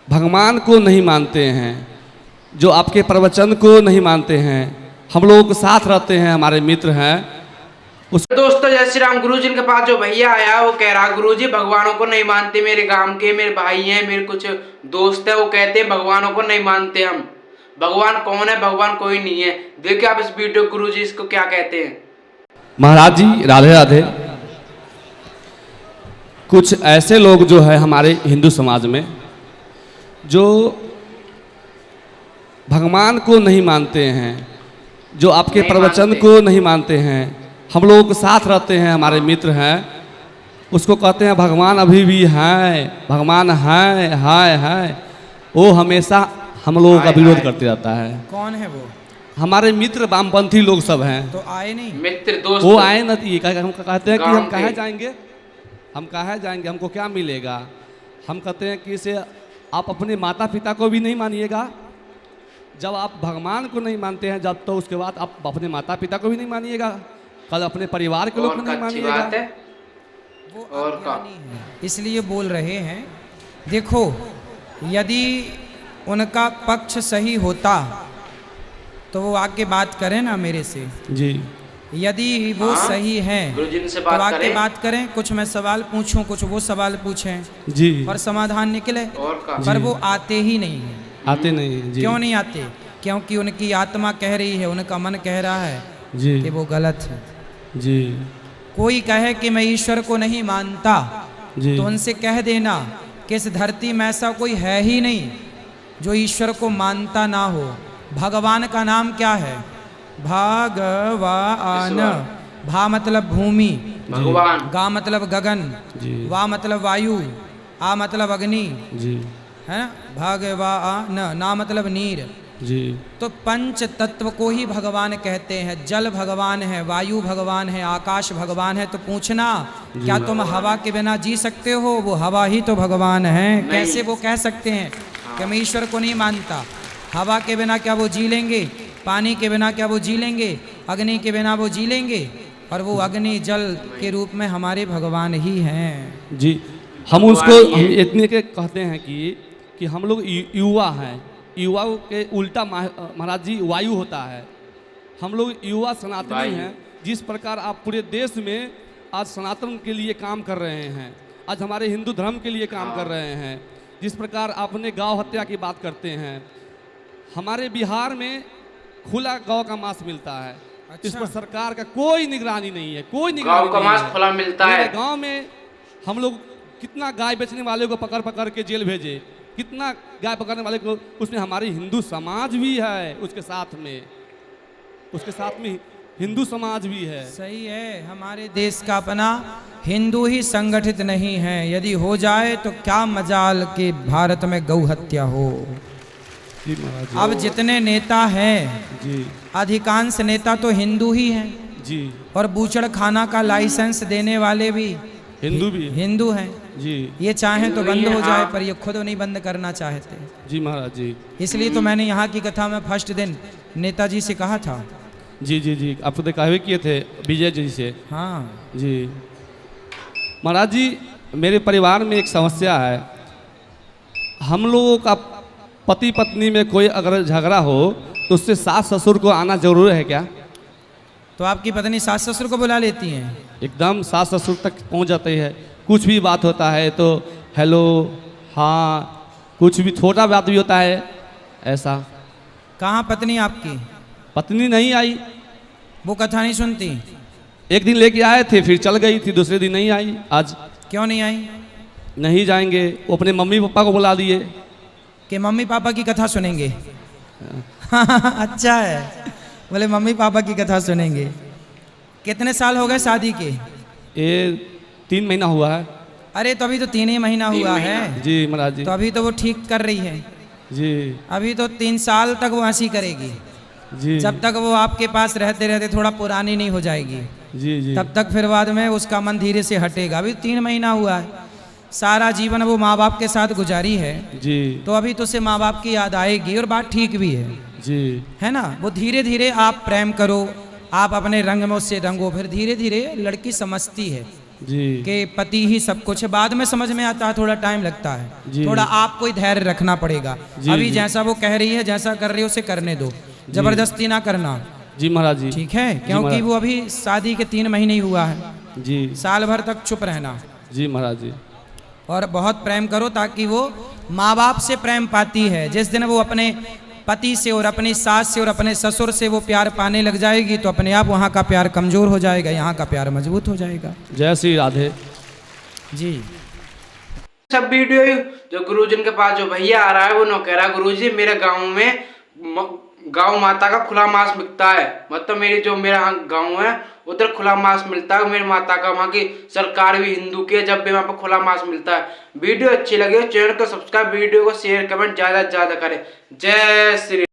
भगवान को नहीं मानते हैं, जो आपके प्रवचन को नहीं मानते हैं, हम लोगों के साथ रहते हैं, हमारे मित्र हैं। दोस्तों जय श्री राम। गुरुजी के पास जो भैया आया वो कह रहा गुरुजी भगवानों को नहीं मानते, मेरे गांव के मेरे भाई हैं, मेरे कुछ दोस्त है, वो कहते हैं भगवानों को नहीं मानते हम। भगवान कौन है? भगवान कोई नहीं है। देखिए आप इस वीडियो गुरुजी इसको क्या कहते हैं। महाराज जी राधे राधे। कुछ ऐसे लोग जो है हमारे हिंदू समाज में जो भगवान को नहीं मानते हैं, जो आपके प्रवचन को नहीं मानते हैं, हम लोगों के साथ रहते हैं, हमारे मित्र हैं, उसको कहते हैं भगवान अभी भी है, भगवान है। वो हमेशा हम लोगों का विरोध करते रहता है। कौन है वो? हमारे मित्र वामपंथी लोग सब हैं। तो आए नहीं मित्र दोस्त वो आए ना, हम कहते हैं कि हम कहाँ जाएंगे, हम कहाँ जाएंगे, हमको क्या मिलेगा। हम कहते हैं कि इसे आप अपने माता पिता को भी नहीं मानिएगा। जब आप भगवान को नहीं मानते हैं, जब तो उसके बाद आप अपने माता पिता को भी नहीं मानिएगा, कल अपने परिवार के लोग को नहीं मानिएगा। वो अज्ञानी है, इसलिए बोल रहे हैं। देखो यदि उनका पक्ष सही होता तो वो आके बात करें ना मेरे से जी। यदि वो सही हैं तो आके बात करें, कुछ मैं सवाल पूछूं, कुछ वो सवाल पूछें जी, और समाधान निकले। पर वो आते ही नहीं है। आते नहीं जी। क्यों नहीं आते? क्योंकि उनकी आत्मा कह रही है, उनका मन कह रहा है जी कि वो गलत है जी। कोई कहे कि मैं ईश्वर को नहीं मानता जी तो उनसे कह देना कि इस धरती में ऐसा कोई है ही नहीं जो ईश्वर को मानता ना हो। भगवान का नाम क्या है? भगवान। भा मतलब भूमि, भगवान, गा मतलब गगन, वा मतलब वायु, आ मतलब अग्नि जी है ना, भगवान ना मतलब नीर। जी। तो पंच तत्व को ही भगवान कहते हैं। जल भगवान है, वायु भगवान है, आकाश भगवान है। तो पूछना क्या तुम हवा के बिना जी सकते हो? वो हवा ही तो भगवान है। कैसे वो कह सकते हैं कि मैं ईश्वर को नहीं मानता? हवा के बिना क्या वो जी लेंगे? पानी के बिना क्या वो जी लेंगे? अग्नि के बिना वो जी लेंगे? और वो अग्नि जल के रूप में हमारे भगवान ही हैं। जी। हम उसको हम इतने के कहते हैं कि हम लोग युवा हैं। युवा के उल्टा महाराज जी वायु होता है। हम लोग युवा सनातनी हैं। जिस प्रकार आप पूरे देश में आज सनातन के लिए काम कर रहे हैं, आज हमारे हिंदू धर्म के लिए काम कर रहे हैं, जिस प्रकार आपने गौ हत्या की बात करते हैं, हमारे बिहार में खुला गौ का मांस मिलता है। अच्छा। इस पर सरकार का कोई निगरानी नहीं है, कोई निगरानी गाँव का नहीं मांस है। खुला मिलता है। गांव में हम लोग कितना गाय बेचने वाले को पकड़ पकड़ के जेल भेजे, कितना गाय पकड़ने वाले को, उसमें हमारी हिंदू समाज भी है, उसके साथ में हिंदू समाज भी है। सही है। हमारे देश का अपना हिंदू ही संगठित नहीं है। यदि हो जाए तो क्या मजाल कि भारत में गौ हत्या हो। जी महाराज जी। अब जितने नेता हैं जी अधिकांश नेता तो हिंदू ही हैं, जी। और बूचड़ खाना का लाइसेंस देने वाले भी हिंदू हैं। जी ये चाहें तो बंद हो जाए, पर ये खुद नहीं बंद करना चाहते। जी महाराज जी। इसलिए तो मैंने यहाँ की कथा में फर्स्ट दिन नेताजी से कहा था। जी जी जी। आपको तो कहवे किए थे विजय जी से। हाँ जी महाराज जी, मेरे परिवार में एक समस्या है। हम लोगों का पति पत्नी में कोई अगर झगड़ा हो तो उससे सास ससुर को आना जरूर है क्या? तो आपकी पत्नी सास ससुर को बुला लेती हैं? एकदम सास ससुर तक पहुंच जाती है। कुछ भी बात होता है तो हेलो, हाँ, कुछ भी छोटा बात भी होता है ऐसा। कहाँ पत्नी आपकी? पत्नी नहीं आई, वो कथा नहीं सुनती? एक दिन लेके आए थे, फिर चल गई थी, दूसरे दिन नहीं आई। आज क्यों नहीं आई? नहीं जाएंगे, वो अपने मम्मी पापा को बुला दिए कि मम्मी पापा की कथा सुनेंगे। अच्छा है, बोले मम्मी पापा की कथा सुनेंगे। कितने साल हो गए शादी के? ये 3 महीना हुआ है। अरे तो अभी तो 3 ही महीना हुआ है। जी महाराज जी। तो अभी तो वो ठीक कर रही है जी। अभी तो 3 साल तक वो ऐसी करेगी जी। जब तक वो आपके पास रहते रहते थोड़ा पुरानी नहीं हो जाएगी। जी जी। तब तक फिर बाद में उसका मन धीरे से हटेगा। अभी 3 महीना हुआ है, सारा जीवन वो माँ बाप के साथ गुजारी है जी। तो अभी तो उसे माँ बाप की याद आएगी, और बात ठीक भी है जी। है ना। वो धीरे धीरे आप प्रेम करो, आप अपने रंग में उससे रंगो, फिर धीरे धीरे लड़की समझती है जी कि पति ही सब कुछ है। बाद में समझ में आता है, थोड़ा टाइम लगता है, जी। थोड़ा आपको ही धैर्य रखना पड़ेगा। जी, अभी जी। जैसा वो कह रही है, जैसा कर रही है उसे करने दो, जबरदस्ती ना करना, जी महाराज जी। ठीक है? क्योंकि महाराज। वो अभी शादी के 3 महीने ही हुआ है, जी साल भर तक चुप रहना जी महाराज जी। और बहुत प्रेम करो, ताकि वो माँ बाप से प्रेम पाती है। जिस दिन वो अपने पति से और अपनी सास से और अपने ससुर से वो प्यार पाने लग जाएगी तो अपने आप वहाँ का प्यार कमजोर हो जाएगा, यहाँ का प्यार मजबूत हो जाएगा। जय श्री राधे जी। सब वीडियो जो गुरुजन के पास जो भैया आ रहा है वो न कह रहा गुरुजी मेरे गांव में गांव माता का खुला मांस बिकता है, मतलब मेरी जो मेरा गांव है उधर खुला मांस मिलता है, मेरी माता का वहाँ की सरकार भी हिंदू की है, जब भी वहाँ पर खुला मांस मिलता है। वीडियो अच्छी लगी चैनल को सब्सक्राइब, वीडियो को शेयर कमेंट ज्यादा से ज्यादा करें। जय श्री